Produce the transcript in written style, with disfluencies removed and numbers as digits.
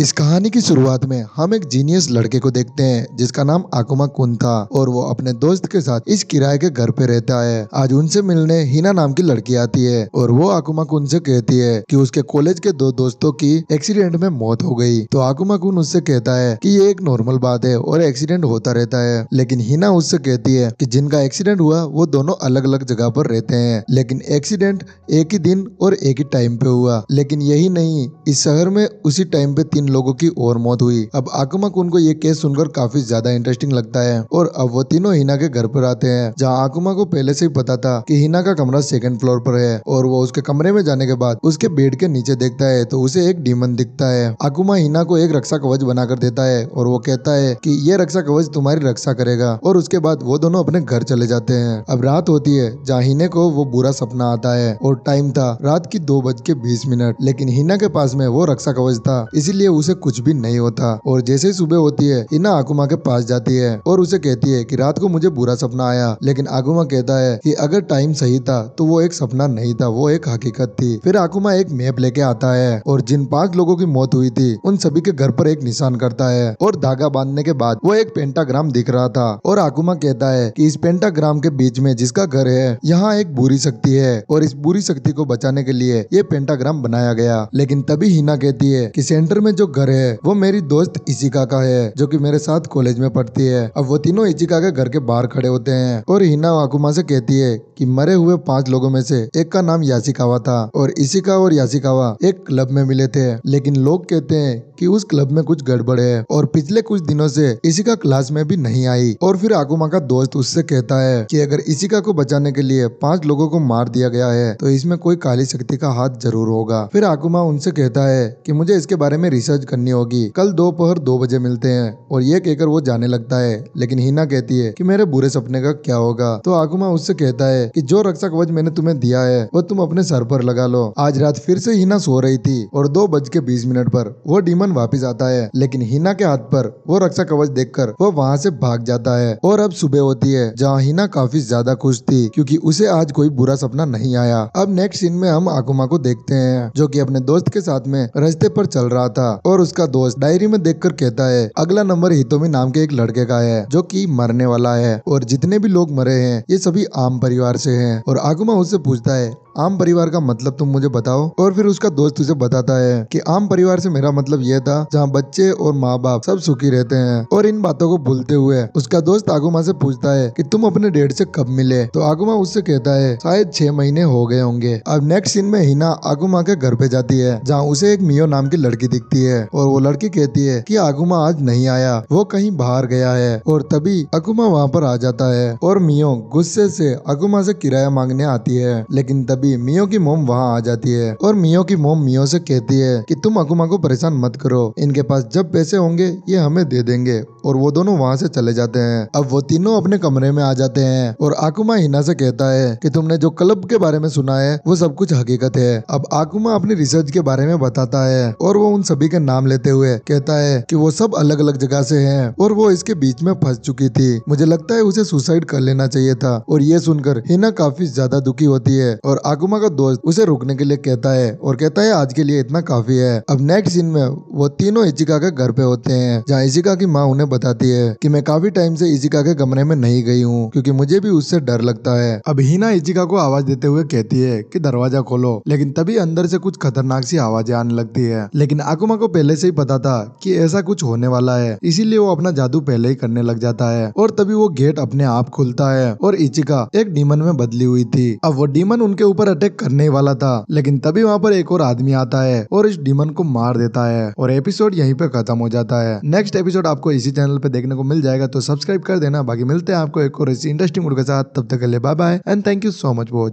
इस कहानी की शुरुआत में हम एक जीनियस लड़के को देखते हैं जिसका नाम आकुमा कुन था और वो अपने दोस्त के साथ इस किराए के घर पे रहता है। आज उनसे मिलने हिना नाम की लड़की आती है और वो आकुमा कुन से कहती है कि उसके कॉलेज के दो दोस्तों की एक्सीडेंट में मौत हो गई। तो आकुमा कुन उससे कहता है कि ये एक नॉर्मल बात है और एक्सीडेंट होता रहता है, लेकिन हिना उससे कहती है कि जिनका एक्सीडेंट हुआ वो दोनों अलग अलग जगह पर रहते हैं, लेकिन एक्सीडेंट एक ही दिन और एक ही टाइम पे हुआ। लेकिन यही नहीं, इस शहर में उसी टाइम पे 3 लोगों की और मौत हुई। अब आकुमा कुन को ये केस सुनकर काफी ज्यादा इंटरेस्टिंग लगता है और अब वो तीनों हिना के घर पर आते हैं, जहाँ आकुमा को पहले से ही पता था कि हिना का कमरा 2nd फ्लोर पर है। और वो उसके कमरे में जाने के बाद उसके बेड के नीचे देखता है तो उसे एक डीमन दिखता है। आकुमा हिना को एक रक्षा कवच बनाकर देता है और वो कहता है कि ये रक्षा कवच तुम्हारी रक्षा करेगा, और उसके बाद वो दोनों अपने घर चले जाते हैं। अब रात होती है जहाँ हिने को वो बुरा सपना आता है और टाइम था रात की 2:20, लेकिन हिना के पास में वो रक्षा कवच था, इसीलिए उसे कुछ भी नहीं होता। और जैसे ही सुबह होती है हिना आकुमा के पास जाती है और उसे कहती है कि रात को मुझे बुरा सपना आया, लेकिन आकुमा कहता है कि अगर टाइम सही था तो वो एक सपना नहीं था, वो एक हकीकत थी। फिर आकुमा एक मैप लेके आता है और जिन 5 लोगों की मौत हुई थी उन सभी के घर पर एक निशान करता है और धागा बांधने के बाद वो एक पेंटाग्राम दिख रहा था। और आकुमा कहता है कि इस पेंटाग्राम के बीच में जिसका घर है यहाँ एक बुरी शक्ति है और इस बुरी शक्ति को बचाने के लिए ये पेंटाग्राम बनाया गया। लेकिन तभी हिना कहती है कि सेंटर में जो घर है वो मेरी दोस्त इशिका का है, जो कि मेरे साथ कॉलेज में पढ़ती है। अब वो तीनों इशिका के घर के बाहर खड़े होते हैं और हिना आकुमा से कहती है कि मरे हुए 5 लोगों में से एक का नाम याशिकावा था और इशिका और याशिकावा एक क्लब में मिले थे, लेकिन लोग कहते हैं कि उस क्लब में कुछ गड़बड़ है और पिछले कुछ दिनों से इशिका क्लास में भी नहीं आई। और फिर आकुमा का दोस्त उससे कहता है कि अगर इशिका को बचाने के लिए 5 लोगों को मार दिया गया है तो इसमें कोई काली शक्ति का हाथ जरूर होगा। फिर आकुमा उनसे कहता है कि मुझे इसके बारे में रिसर्च करनी होगी, कल दोपहर 2 बजे मिलते हैं। और ये कहकर वो जाने लगता है, लेकिन हिना कहती है कि मेरे बुरे सपने का क्या होगा। तो आकुमा उससे कहता है कि जो रक्षा कवच मैंने तुम्हें दिया है वो तुम अपने सर पर लगा लो। आज रात फिर से हिना सो रही थी और 2:20 पर वो डीमन वापिस आता है, लेकिन हिना के हाथ पर वो रक्षा कवच देखकर वो वहाँ से भाग जाता है। और अब सुबह होती है जहाँ हिना काफी ज्यादा खुश थी क्योंकि उसे आज कोई बुरा सपना नहीं आया। अब नेक्स्ट सीन में हम आकुमा को देखते हैं जो कि अपने दोस्त के साथ में रास्ते पर चल रहा था और उसका दोस्त डायरी में देखकर कहता है अगला नंबर हितोमी नाम के एक लड़के का है जो कि मरने वाला है और जितने भी लोग मरे हैं ये सभी आम परिवार से हैं। और आकुमा उससे पूछता है आम परिवार का मतलब तुम मुझे बताओ। और फिर उसका दोस्त उसे बताता है कि आम परिवार से मेरा मतलब यह था जहाँ बच्चे और माँ बाप सब सुखी रहते हैं। और इन बातों को भूलते हुए उसका दोस्त आकुमा से पूछता है कि तुम अपने डेड से कब मिले। तो आकुमा उससे कहता है शायद 6 महीने हो गए होंगे। अब नेक्स्ट सीन में हिना आकुमा के घर पे जाती है जहाँ उसे एक मियो नाम की लड़की दिखती है और वो लड़की कहती है कि आकुमा आज नहीं आया, वो कहीं बाहर गया है। और तभी आकुमा वहाँ पर आ जाता है और मियो गुस्से से आकुमा से किराया मांगने आती है, लेकिन मियो की मोम वहाँ आ जाती है और मियो की मोम मियो से कहती है कि तुम आकुमा को परेशान मत करो, इनके पास जब पैसे होंगे ये हमें दे देंगे। और वो दोनों वहाँ से चले जाते हैं। अब वो तीनों अपने कमरे में आ जाते हैं और आकुमा हिना से कहता है कि तुमने जो क्लब के बारे में सुना है वो सब कुछ हकीकत है। अब आकुमा अपनी रिसर्च के बारे में बताता है और वो उन सभी के नाम लेते हुए कहता है कि वो सब अलग अलग जगह से हैं और वो इसके बीच में फंस चुकी थी। मुझे लगता है उसे सुसाइड कर लेना चाहिए था। और ये सुनकर हिना काफी ज्यादा दुखी होती है और आकुमा का दोस्त उसे रोकने के लिए कहता है और कहता है आज के लिए इतना काफी है। अब नेक्स्ट सीन में वो तीनों इशिका के घर पे होते हैं जहाँ इशिका की माँ उन्हें बताती है कि मैं काफी टाइम से इशिका के कमरे में नहीं गई हूँ क्योंकि मुझे भी उससे डर लगता है। अब हिना इशिका को आवाज देते हुए कहती है कि दरवाजा खोलो, लेकिन तभी अंदर से कुछ खतरनाक सी आवाजें आने लगती है। लेकिन आकुमा को पहले से ही पता था कि ऐसा कुछ होने वाला है, इसीलिए वो अपना जादू पहले ही करने लग जाता है। और तभी वो गेट अपने आप खुलता है और इशिका एक डीमन में बदली हुई थी। अब वो डीमन उनके ऊपर अटैक करने वाला था, लेकिन तभी वहाँ पर एक और आदमी आता है और इस डीमन को मार देता है और एपिसोड यहीं पे खत्म हो जाता है। नेक्स्ट एपिसोड आपको इसी चैनल पे देखने को मिल जाएगा, तो सब्सक्राइब कर देना। बाकी मिलते हैं आपको एक और इसी इंटरेस्टिंग वीडियो के साथ, तब तक के लिए bye bye and thank you so much for